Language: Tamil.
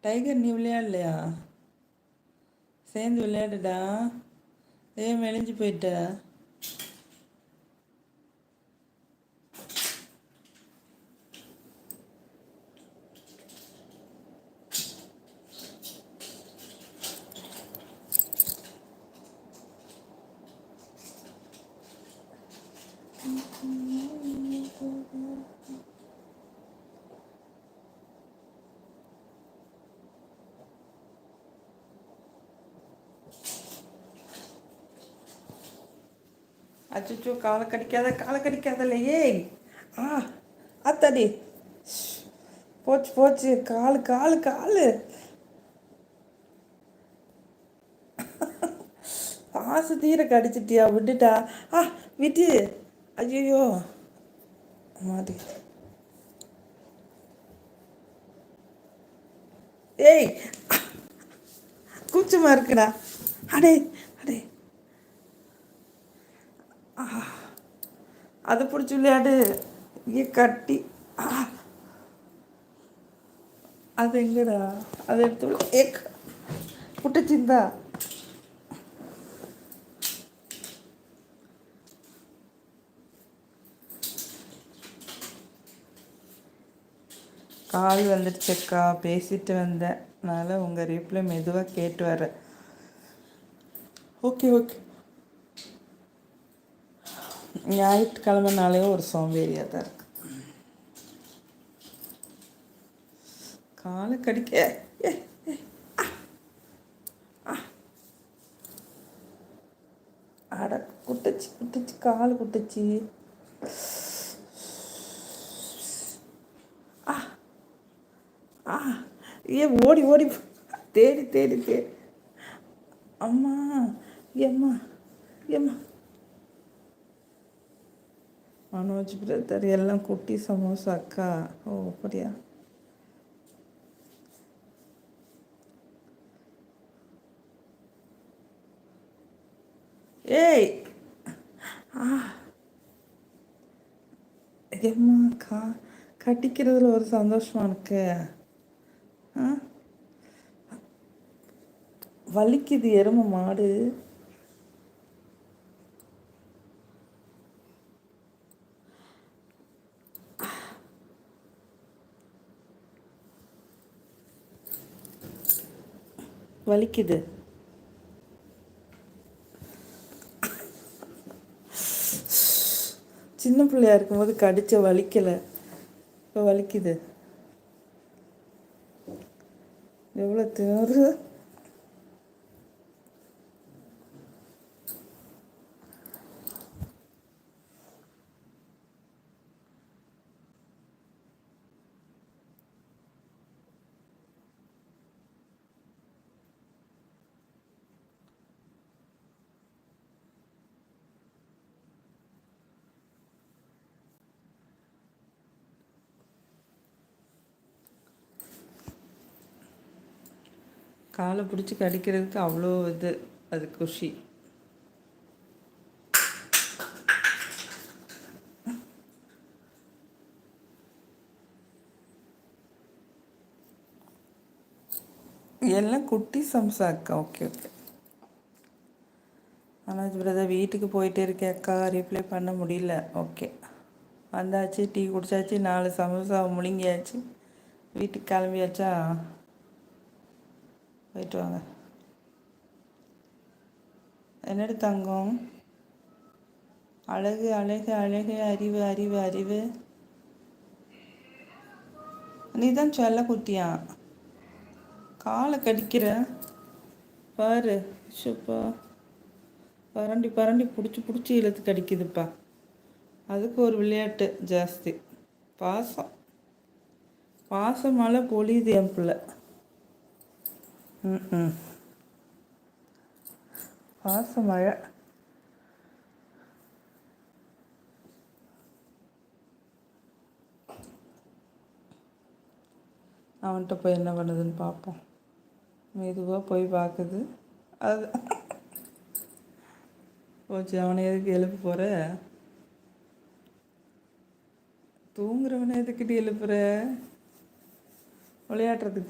டைகர் நீ விளையாடலையா? சேர்ந்து விளையாடுடா. ஏன் மெலிஞ்சு போயிட்ட? அச்சோ, காலை கடிக்காதல்ல. ஏய், ஆ, அத்தாடி. போச்சு போச்சு, காலு காலு காலு. பாசு தீர கடிச்சிட்டியா? விட்டுட்டா. ஆ, விட்டு. ஐயோ மாடி. ஏய், கூச்சமா இருக்குடா. அடே அடே, அதை பிடிச்சி விளையாடு. ஏ கட்டி. ஆ, அது எங்கடா? அதை எடுத்து ஏக் புட்டுச்சிந்தா. கால் வந்துடுச்சக்கா, பேசிட்டு வந்தேன். அதனால் உங்கள் ரீப்ளை மெதுவாக கேட்டு வரேன். Okay okay. ஞாயிற்றுக்கிழமைனாலே ஒரு சோம்பேறியாக தான் இருக்கு. காலை கடிக்க. ஏ, அட, குட்டுச்சு கால் குட்டுச்சு. ஆ, ஏ ஓடி ஓடி தேடி தேடி தேடி. அம்மா, ஏம்மா ஏம்மா. மனோஜ் பிரதர் எல்லாம் குட்டி சமோசா அக்கா. ஓ அப்படியா? ஏய், ஏம்மா, கட்டிக்கிறதுல ஒரு சந்தோஷமா இருக்கு. ஆ, வலிக்குது எருமை மாடு. வலிக்குது. சின்ன பிள்ளையா இருக்கும்போது கடிச்ச வலிக்கலை, இப்போ வலிக்குது. எவ்வளோ திணறு. காலை பிடிச்சி கடிக்கிறதுக்கு அவ்வளோ இது, அது குஷி. எல்லாம் குட்டி சம்சா அக்கா. Okay okay. மனோஜ் பிரதர் வீட்டுக்கு போயிட்டே இருக்கேன் அக்கா, ரிப்ளை பண்ண முடியல. ஓகே, வந்தாச்சு, டீ குடிச்சாச்சு, 4 சமோசா முழுங்கியாச்சு, வீட்டுக்கு கிளம்பியாச்சா? போயிட்டு வாங்க. என்னடி தங்கம்? அழகு அழகு அழகு, அறிவு அறிவு அறிவு. நீ தான் சொல்ல குட்டியா. காலை கடிக்கிற பாரு. சூப்பா, பரண்டி பரண்டி பிடிச்சி பிடிச்சி இழுத்து கடிக்குதுப்பா. அதுக்கு ஒரு விளையாட்டு ஜாஸ்தி. பாசம் பாசமால பொழியுது என் பிள்ளை. ம், பாசமழை. அவன்கிட்ட போய் என்ன பண்ணுதுன்னு பார்ப்போம். மெதுவாக போய் பார்க்குது. அது போச்சு. அவனை எதுக்கு எழுப்ப போகிற? தூங்குறவனை எதுக்கிட்டு எழுப்புற? விளையாடுறதுக்கு